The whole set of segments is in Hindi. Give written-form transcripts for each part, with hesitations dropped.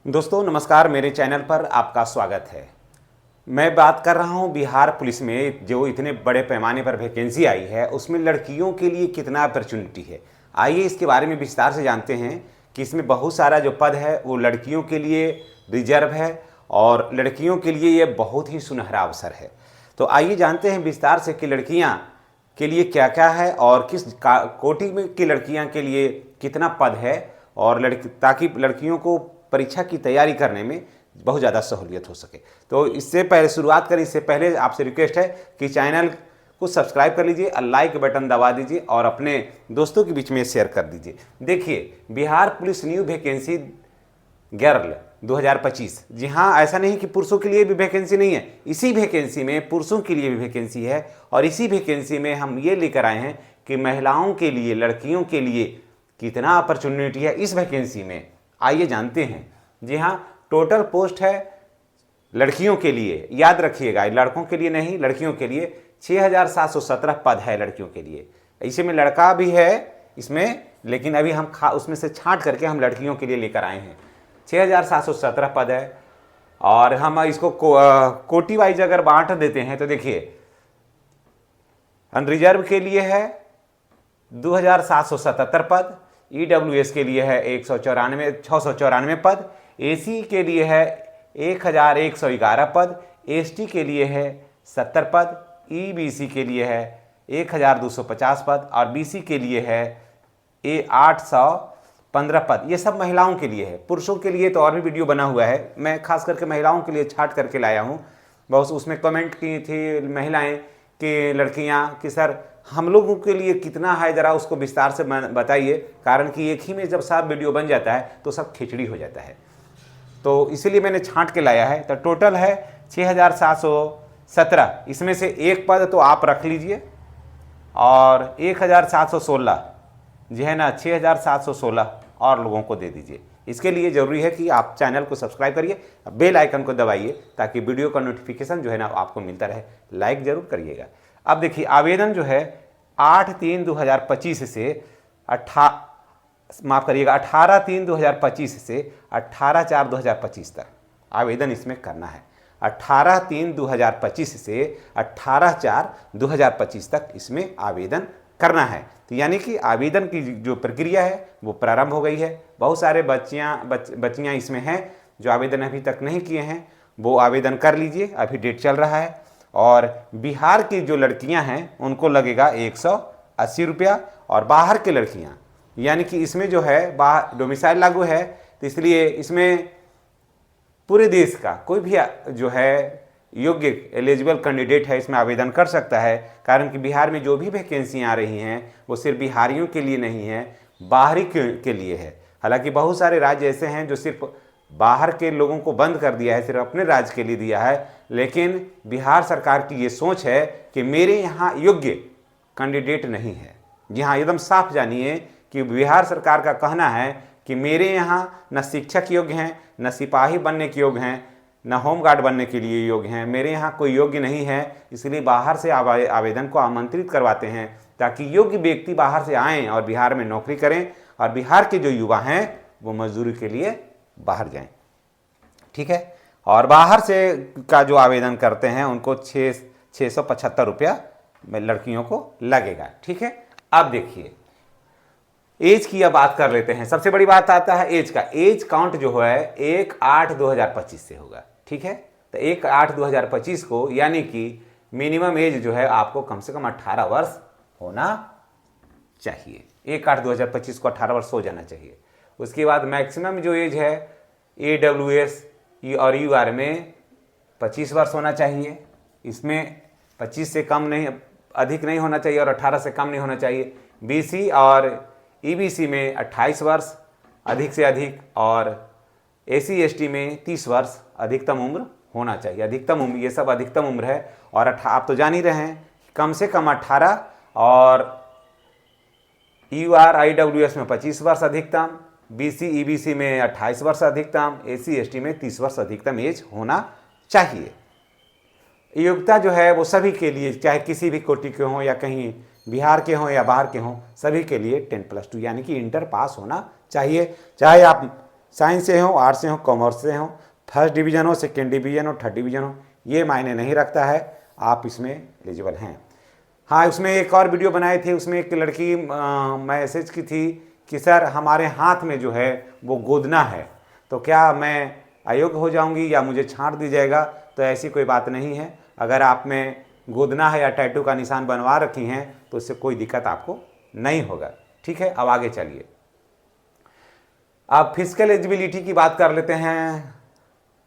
दोस्तों नमस्कार, मेरे चैनल पर आपका स्वागत है। मैं बात कर रहा हूं बिहार पुलिस में जो इतने बड़े पैमाने पर वैकेंसी आई है उसमें लड़कियों के लिए कितना अपॉर्चुनिटी है। आइए इसके बारे में विस्तार से जानते हैं कि इसमें बहुत सारा जो पद है वो लड़कियों के लिए रिजर्व है और लड़कियों के लिए ये बहुत ही सुनहरा अवसर है। तो आइए जानते हैं विस्तार से कि लड़कियाँ के लिए क्या क्या है और किस कोटि में की लड़कियाँ के लिए कितना पद है और ताकि लड़कियों को परीक्षा की तैयारी करने में बहुत ज़्यादा सहूलियत हो सके। तो इससे पहले शुरुआत करें, इससे पहले आपसे रिक्वेस्ट है कि चैनल को सब्सक्राइब कर लीजिए और लाइक बटन दबा दीजिए और अपने दोस्तों के बीच में शेयर कर दीजिए। देखिए, Bihar police new vacancy girl 2025। जी हाँ, ऐसा नहीं कि पुरुषों के लिए भी वैकेंसी नहीं है, इसी वैकेंसी में पुरुषों के लिए भी वैकेंसी है और इसी वैकेंसी में हम ये लेकर आए हैं कि महिलाओं के लिए, लड़कियों के लिए कितना अपॉर्चुनिटी है इस वैकेंसी में। आइए जानते हैं। जी हाँ, टोटल पोस्ट है लड़कियों के लिए, याद रखिएगा, लड़कों के लिए नहीं, लड़कियों के लिए 6717 पद है लड़कियों के लिए। इसी में लड़का भी है इसमें, लेकिन अभी हम उसमें से छांट करके हम लड़कियों के लिए लेकर आए हैं। 6717 पद है और हम इसको कोटि वाइज अगर बांट देते हैं तो देखिए, अनरिजर्व के लिए है 2777 पद, ईडब्ल्यूएस के लिए है 694 पद, एसी के लिए है 1111 पद, एसटी के लिए है 70 पद, ईबीसी के लिए है 1250 पद और बीसी के लिए है 815 पद। ये सब महिलाओं के लिए है। पुरुषों के लिए तो और भी वीडियो बना हुआ है, मैं खास करके महिलाओं के लिए छाट करके लाया हूँ। बहुत उसमें कमेंट की थी महिलाएं कि लड़कियां कि सर हम लोगों के लिए कितना है, ज़रा उसको विस्तार से बताइए, कारण कि एक ही में जब सब वीडियो बन जाता है तो सब खिचड़ी हो जाता है। तो इसीलिए मैंने छांट के लाया है। तो टोटल है 6717, इसमें से एक पद तो आप रख लीजिए और 1716, जी है ना, 6716 और लोगों को दे दीजिए। इसके लिए ज़रूरी है कि आप चैनल को सब्सक्राइब करिए, बेल आइकन को दबाइए ताकि वीडियो का नोटिफिकेशन जो है ना आपको मिलता रहे। लाइक ज़रूर करिएगा। अब देखिए, आवेदन जो है 8/3/2025 से 18/3/2025 से 18/4/2025 तक आवेदन इसमें करना है। 18/3/2025 से 18/4/2025 तक इसमें आवेदन करना है। तो यानी कि आवेदन की जो प्रक्रिया है वो प्रारंभ हो गई है। बहुत सारे बच्चियाँ इसमें हैं जो आवेदन अभी तक नहीं किए हैं, वो आवेदन कर लीजिए, अभी डेट चल रहा है। और बिहार की जो लड़कियां हैं उनको लगेगा 180 रुपया और बाहर की लड़कियां, यानी कि इसमें जो है बाहर डोमिसाइल लागू है, तो इसलिए इसमें पूरे देश का कोई भी जो है योग्य एलिजिबल कैंडिडेट है इसमें आवेदन कर सकता है। कारण कि बिहार में जो भी वैकेंसियाँ आ रही हैं वो सिर्फ बिहारियों के लिए नहीं है, बाहरी के लिए है। हालांकि बहुत सारे राज्य ऐसे हैं जो सिर्फ बाहर के लोगों को बंद कर दिया है, सिर्फ अपने राज्य के लिए दिया है, लेकिन बिहार सरकार की ये सोच है कि मेरे यहाँ योग्य कैंडिडेट नहीं है। जी हाँ, एकदम साफ जानिए कि बिहार सरकार का कहना है कि मेरे यहाँ न शिक्षक योग्य हैं, न सिपाही बनने के योग्य हैं, न होमगार्ड बनने के लिए योग्य हैं, मेरे यहाँ कोई योग्य नहीं है। इसलिए बाहर से आवेदन को आमंत्रित करवाते हैं ताकि योग्य व्यक्ति बाहर से आएँ और बिहार में नौकरी करें और बिहार के जो युवा हैं वो मजदूरी के लिए बाहर जाएं। ठीक है, और बाहर से का जो आवेदन करते हैं उनको 675 रुपया लड़कियों को लगेगा। ठीक है, अब देखिए एज की अब बात कर लेते हैं। सबसे बड़ी बात आता है एज का। एज काउंट जो है 1/8/2025 से होगा। ठीक है, तो 1/8/2025 को, यानी कि मिनिमम एज जो है आपको कम से कम 18 वर्ष होना चाहिए। 1/8/2025 को 18 वर्ष हो जाना चाहिए। उसके बाद मैक्सिमम जो एज है AWS और UR में 25 वर्ष होना चाहिए। इसमें 25 से कम नहीं, अधिक नहीं होना चाहिए और 18 से कम नहीं होना चाहिए। BC और EBC में 28 वर्ष अधिक से अधिक और SC ST में 30 वर्ष अधिकतम उम्र होना चाहिए। अधिकतम उम्र, ये सब अधिकतम उम्र है। और आप तो जान ही रहे हैं कम से कम 18 और UR IWS में 25 वर्ष अधिकतम, BC EBC में 28 वर्ष अधिकतम, SC ST में 30 वर्ष अधिकतम एज होना चाहिए। योग्यता जो है वो सभी के लिए, चाहे किसी भी कोटि के हों या कहीं बिहार के हों या बाहर के हों, सभी के लिए 10+2 यानी कि इंटर पास होना चाहिए। चाहे आप साइंस से हो, आर्ट्स से हो, कॉमर्स से हो, फर्स्ट डिवीज़न हो, सेकेंड डिवीज़न हो, थर्ड डिवीज़न हो, ये मायने नहीं रखता है, आप इसमें एलिजिबल हैं। हाँ, उसमें एक और वीडियो बनाए थे, उसमें एक लड़की मैसेज की थी कि सर हमारे हाथ में जो है वो गोदना है, तो क्या मैं अयोग्य हो जाऊंगी या मुझे छांट दी जाएगा? तो ऐसी कोई बात नहीं है। अगर आप में गोदना है या टैटू का निशान बनवा रखी हैं तो उससे कोई दिक्कत आपको नहीं होगा। ठीक है, अब आगे चलिए। अब फिजिकल एलिजिबिलिटी की बात कर लेते हैं,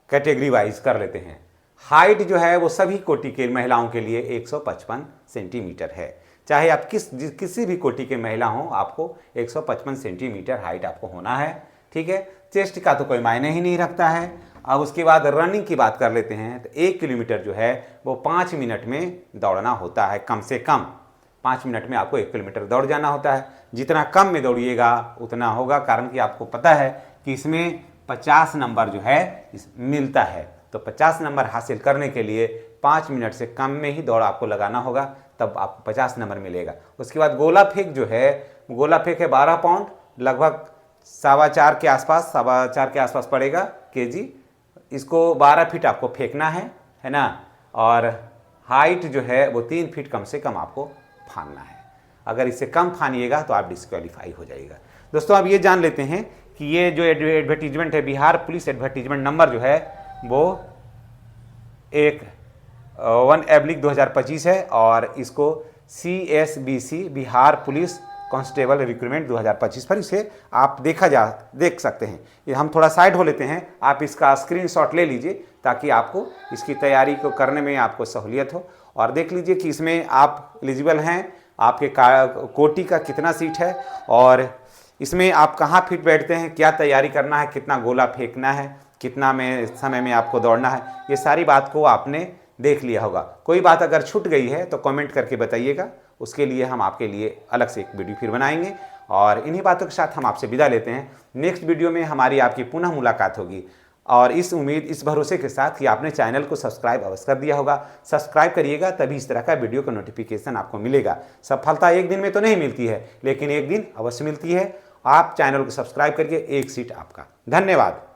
कैटेगरी वाइज कर लेते हैं। हाइट जो है वो सभी कोटि के महिलाओं के लिए 155 सेंटीमीटर है। चाहे आप किसी भी कोटि के महिला हो, आपको 155 सेंटीमीटर हाइट आपको होना है। ठीक है, चेस्ट का तो कोई मायने ही नहीं रखता है। अब उसके बाद रनिंग की बात कर लेते हैं, तो 1 किलोमीटर जो है वो 5 मिनट में दौड़ना होता है, कम से कम 5 मिनट में आपको 1 किलोमीटर दौड़ जाना होता है। जितना कम में दौड़िएगा उतना होगा, कारण कि आपको पता है कि इसमें 50 नंबर जो है मिलता है, तो 50 नंबर हासिल करने के लिए 5 मिनट से कम में ही दौड़ आपको लगाना होगा, तब आपको 50 नंबर मिलेगा। उसके बाद गोला फेंक जो है, गोला फेंक है 12 पाउंड, लगभग 4.25 के आसपास, 4.25 के आसपास पड़ेगा केजी। इसको 12 फीट आपको फेंकना है ना, और हाइट जो है वो 3 फीट कम से कम आपको फानना है। अगर इससे कम फानिएगा तो आप डिस्क्वालीफाई हो जाएगा। दोस्तों, अब ये जान लेते हैं कि ये जो एडवर्टीजमेंट है, बिहार पुलिस एडवर्टीजमेंट नंबर जो है वो 1/2025 है, और इसको CSBC Bihar police constable recruitment 2025 पर इसे आप देख सकते हैं। ये हम थोड़ा साइड हो लेते हैं, आप इसका स्क्रीनशॉट ले लीजिए ताकि आपको इसकी तैयारी को करने में आपको सहूलियत हो। और देख लीजिए कि इसमें आप एलिजिबल हैं, आपके कोटि का कितना सीट है, और इसमें आप कहाँ फिट बैठते हैं, क्या तैयारी करना है, कितना गोला फेंकना है, कितना समय में आपको दौड़ना है, ये सारी बात को आपने देख लिया होगा। कोई बात अगर छूट गई है तो कमेंट करके बताइएगा, उसके लिए हम आपके लिए अलग से एक वीडियो फिर बनाएंगे। और इन्हीं बातों के साथ हम आपसे विदा लेते हैं। नेक्स्ट वीडियो में हमारी आपकी पुनः मुलाकात होगी, और इस उम्मीद, इस भरोसे के साथ कि आपने चैनल को सब्सक्राइब अवश्य कर दिया होगा। सब्सक्राइब करिएगा, तभी इस तरह का वीडियो का नोटिफिकेशन आपको मिलेगा। सफलता एक दिन में तो नहीं मिलती है, लेकिन एक दिन अवश्य मिलती है। आप चैनल को सब्सक्राइब करिए, एक सीट आपका। धन्यवाद।